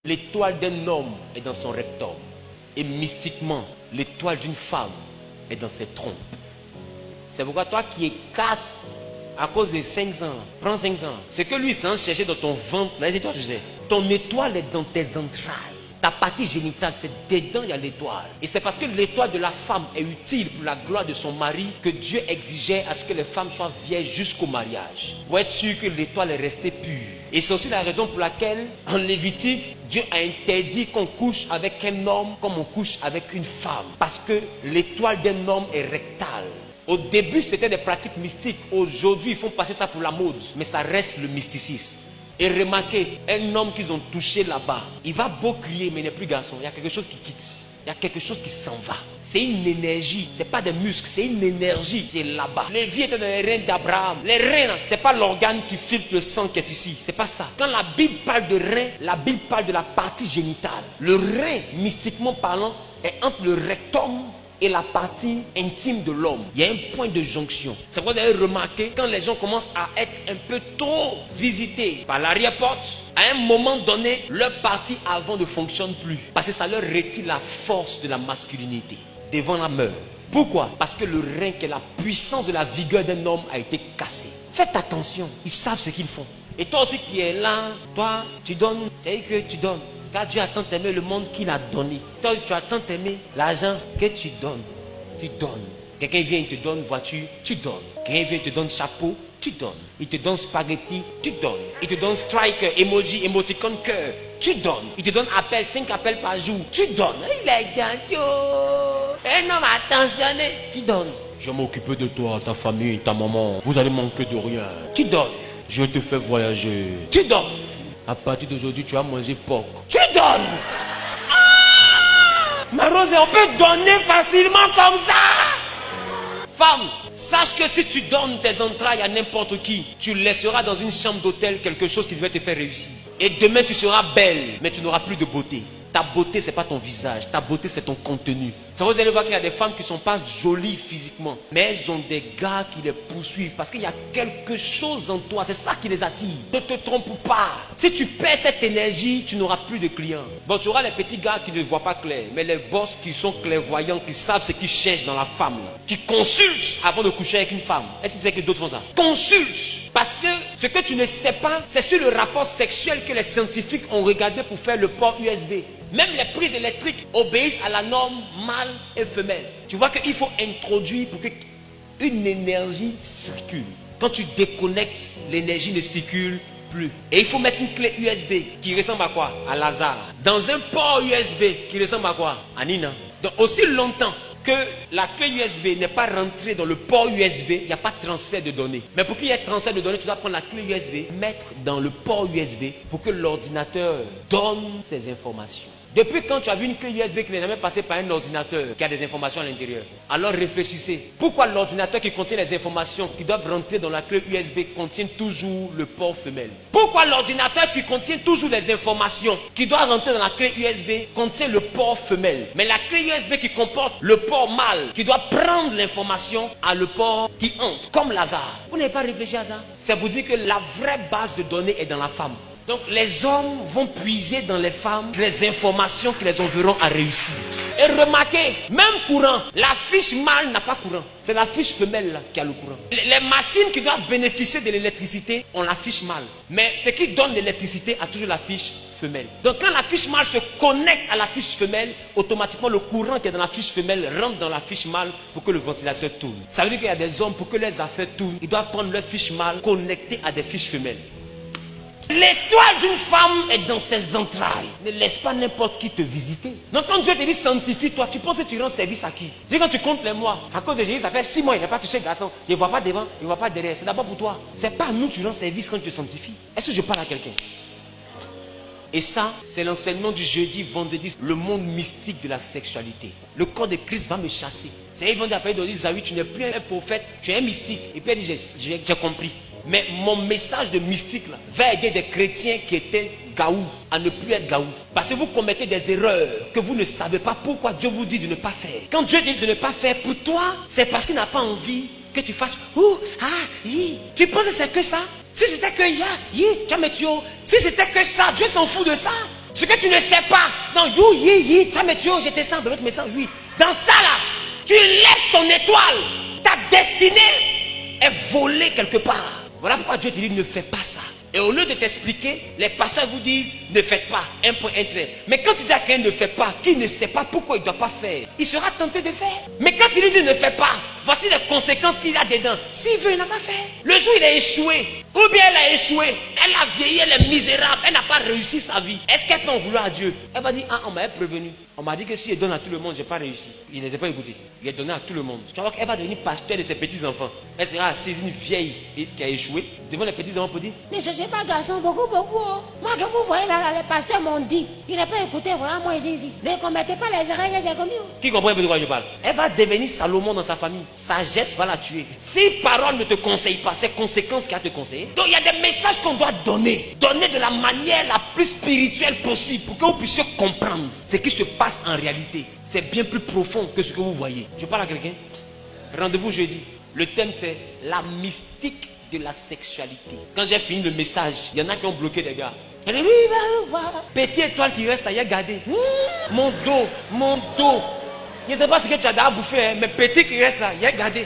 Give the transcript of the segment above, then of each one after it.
L'étoile d'un homme est dans son rectum. Et mystiquement, l'étoile d'une femme est dans ses trompes. C'est pourquoi toi qui es 4 à cause de 5 ans, prends 5 ans. Ce que lui s'en chercher dans ton ventre, là, c'est toi, je sais. Ton étoile est dans tes entrailles. Ta partie génitale, c'est dedans, il y a l'étoile. Et c'est parce que l'étoile de la femme est utile pour la gloire de son mari que Dieu exigeait à ce que les femmes soient vierges jusqu'au mariage. Pour être sûr que l'étoile est restée pure. Et c'est aussi la raison pour laquelle, en Lévitique, Dieu a interdit qu'on couche avec un homme comme on couche avec une femme. Parce que l'étoile d'un homme est rectale. Au début, c'était des pratiques mystiques. Aujourd'hui, ils font passer ça pour la mode. Mais ça reste le mysticisme. Et remarquez, un homme qu'ils ont touché là-bas, il va beau crier, mais il n'est plus garçon. Il y a quelque chose qui quitte. Il y a quelque chose qui s'en va. C'est une énergie. Ce n'est pas des muscles, c'est une énergie qui est là-bas. Les vies étaient dans les reins d'Abraham. Les reins, ce n'est pas l'organe qui filtre le sang qui est ici. Ce n'est pas ça. Quand la Bible parle de reins, la Bible parle de la partie génitale. Le rein, mystiquement parlant, est entre le rectum et la partie intime de l'homme. Il y a un point de jonction. C'est pourquoi vous avez remarqué, quand les gens commencent à être un peu trop visités par l'arrière-porte, à un moment donné, leur partie avant ne fonctionne plus. Parce que ça leur retire la force de la masculinité devant la meurtre. Pourquoi? Parce que le rein, qui est la puissance de la vigueur d'un homme, a été cassé. Faites attention, ils savent ce qu'ils font. Et toi aussi qui es là, toi, tu donnes, tu dis que tu donnes. Car Dieu a tant aimé le monde qu'il a donné. Toi, tu as tant aimé l'argent que tu donnes. Tu donnes. Quelqu'un vient, il te donne voiture, tu donnes. Quelqu'un vient, il te donne chapeau, tu donnes. Il te donne spaghetti, tu donnes. Il te donne strike, emoji, émoticône, cœur, tu donnes. Il te donne appel, 5 appels par jour, tu donnes. Il est gentil. Un homme attentionné, tu donnes. Je vais m'occuper de toi, ta famille, ta maman. Vous allez manquer de rien. Tu donnes. Je te fais voyager. Tu donnes. À partir d'aujourd'hui, tu vas manger porc. Tu donnes. Ma Rose, on peut donner facilement comme ça. Femme, sache que si tu donnes tes entrailles à n'importe qui, tu laisseras dans une chambre d'hôtel quelque chose qui devait te faire réussir. Et demain, tu seras belle, mais tu n'auras plus de beauté. Ta beauté, ce n'est pas ton visage. Ta beauté, c'est ton contenu. Ça, vous allez voir qu'il y a des femmes qui ne sont pas jolies physiquement, mais elles ont des gars qui les poursuivent parce qu'il y a quelque chose en toi. C'est ça qui les attire. Ne te trompe pas. Si tu perds cette énergie, tu n'auras plus de clients. Bon, tu auras les petits gars qui ne voient pas clair, mais les boss qui sont clairvoyants, qui savent ce qu'ils cherchent dans la femme, qui consultent avant de coucher avec une femme. Est-ce que tu sais que d'autres font ça? Consulte. Parce que ce que tu ne sais pas, c'est sur le rapport sexuel que les scientifiques ont regardé pour faire le port USB. Même les prises électriques obéissent à la norme mâle et femelle. Tu vois qu'il faut introduire pour qu'une énergie circule. Quand tu déconnectes, l'énergie ne circule plus. Et il faut mettre une clé USB qui ressemble à quoi? À Lazare. Dans un port USB qui ressemble à quoi? À Nina. Donc aussi longtemps que la clé USB n'est pas rentrée dans le port USB, il n'y a pas de transfert de données. Mais pour qu'il y ait transfert de données, tu dois prendre la clé USB, mettre dans le port USB pour que l'ordinateur donne ces informations. Depuis quand tu as vu une clé USB qui n'est jamais passée par un ordinateur qui a des informations à l'intérieur? Alors réfléchissez. Pourquoi l'ordinateur qui contient les informations qui doivent rentrer dans la clé USB contient toujours le port femelle? Pourquoi l'ordinateur qui contient toujours les informations qui doivent rentrer dans la clé USB contient le port femelle? Mais la clé USB qui comporte le port mâle qui doit prendre l'information a le port qui entre, comme Lazare. Vous n'avez pas réfléchi à ça? C'est pour dire que la vraie base de données est dans la femme. Donc les hommes vont puiser dans les femmes les informations qui les enverront à réussir. Et remarquez, même courant, la fiche mâle n'a pas courant. C'est la fiche femelle là, qui a le courant. Les machines qui doivent bénéficier de l'électricité ont la fiche mâle. Mais ce qui donne l'électricité a toujours la fiche femelle. Donc quand la fiche mâle se connecte à la fiche femelle, automatiquement le courant qui est dans la fiche femelle rentre dans la fiche mâle pour que le ventilateur tourne. Ça veut dire qu'il y a des hommes, pour que les affaires tournent, ils doivent prendre leur fiche mâle connectée à des fiches femelles. L'étoile d'une femme est dans ses entrailles. Ne laisse pas n'importe qui te visiter. Donc quand Dieu te dit sanctifie-toi, tu penses que tu rends service à qui? Dis quand tu comptes les mois, à cause de Jésus, ça fait 6 mois, il n'a pas touché le garçon. Il ne voit pas devant, il ne voit pas derrière. C'est d'abord pour toi. C'est pas à nous que tu rends service quand tu te sanctifies. Est-ce que je parle à quelqu'un? Et ça, c'est l'enseignement du jeudi, vendredi, le monde mystique de la sexualité. Le corps de Christ va me chasser. C'est ils vont appeler de dire, Zawi, tu n'es plus un prophète, tu es un mystique. Et puis elle dit, j'ai compris. Mais mon message de mystique là, va aider des chrétiens qui étaient gaou à ne plus être gaou. Parce que vous commettez des erreurs que vous ne savez pas pourquoi Dieu vous dit de ne pas faire. Quand Dieu dit de ne pas faire pour toi, c'est parce qu'il n'a pas envie que tu fasses Tu penses que c'est que ça? Si c'était que si c'était que ça, Dieu s'en fout de ça. Ce que tu ne sais pas, dans je te sens, je me sens, oui. Dans ça là, tu laisses ton étoile, ta destinée est volée quelque part. Voilà pourquoi Dieu te dit ne fais pas ça. Et au lieu de t'expliquer, les pasteurs vous disent ne faites pas, un point, un trait. Mais quand tu dis à quelqu'un ne fais pas, qui ne sait pas pourquoi il ne doit pas faire, il sera tenté de faire. Mais quand il lui dit ne fais pas, voici les conséquences qu'il a dedans. S'il veut, il n'a pas fait. Le jour où il a échoué, ou bien elle a échoué, elle a vieilli, elle est misérable, elle n'a pas réussi sa vie. Est-ce qu'elle peut en vouloir à Dieu? Elle va dire, ah, on m'avait prévenu. On m'a dit que si je donne à tout le monde, je n'ai pas réussi. Il ne les a pas écoutés. Il a donné à tout le monde. Tu vas voir qu'elle va devenir pasteur de ses petits-enfants. Elle sera assise une vieille qui a échoué devant les petits-enfants pour dire, ne cherchez pas garçon, beaucoup. Oh. Moi, que vous voyez là, les pasteurs m'ont dit, il n'a pas écouté, voilà, moi ici. Ne commettez pas les erreurs, j'ai commis. Qui comprend un peu de quoi je parle? Elle va devenir Salomon dans sa famille. Sagesse va la tuer. Si parole ne te conseille pas, c'est conséquences qui a te conseillé. Donc il y a des messages qu'on doit donner. Donner de la manière la plus spirituelle possible pour que vous puissiez comprendre ce qui se passe en réalité. C'est bien plus profond que ce que vous voyez. Je parle à quelqu'un. Rendez-vous jeudi. Le thème c'est la mystique de la sexualité. Quand j'ai fini le message, il y en a qui ont bloqué des gars. Petit étoile qui reste là, il a gardé. Mon dos. Je ne sais pas ce que tu as déjà bouffé, hein, mais petit qui reste là, il a gardé.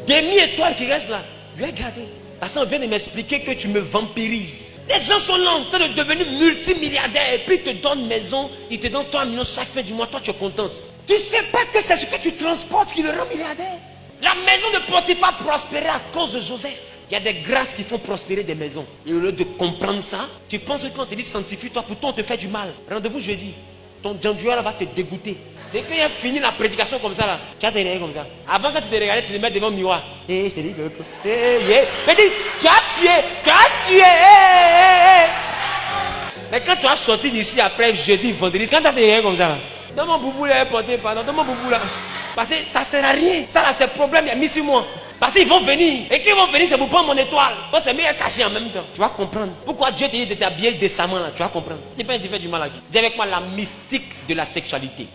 Demi-étoile qui reste là, il a gardé. Parce qu'on vient de m'expliquer que tu me vampirises. Les gens sont là en train de devenir multimilliardaires et puis ils te donnent maison, ils te donnent 3 millions chaque fin du mois, toi tu es contente. Tu ne sais pas que c'est ce que tu transportes qui le rend milliardaire. La maison de Potiphar prospérait à cause de Joseph. Il y a des grâces qui font prospérer des maisons. Et au lieu de comprendre ça, tu penses que quand on te dit sanctifie-toi, pourtant on te fait du mal. Rendez-vous jeudi. Ton Djanjoua va te dégoûter. C'est quand il a fini la prédication comme ça là, tu as te regarder comme ça. Avant quand tu te regardais, tu te mets devant le miroir. C'est dit que. Mais dis, tu as tué. Mais quand tu as sorti d'ici après jeudi, vendredi, quand tu as te regardé comme ça là, dans mon boubou là, porté, pardon, dans mon boubou là. Parce que ça ne sert à rien. Ça là, c'est le problème, il y a mis sur moi. Parce qu'ils vont venir. Et qu'ils vont venir, c'est pour prendre mon étoile. Donc c'est mieux caché en même temps. Tu vas comprendre. Pourquoi Dieu te dit de t'habiller décemment là. Tu vas comprendre. Tu peux faire du mal à qui? Dis avec moi la mystique de la sexualité.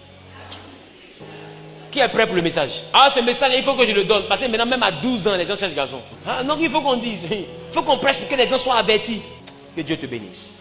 Qui est prêt pour le message? Ah, ce message, il faut que je le donne. Parce que maintenant, même à 12 ans, les gens cherchent garçon. Ah, donc il faut qu'on dise. Il faut qu'on prêche pour que les gens soient avertis. Que Dieu te bénisse.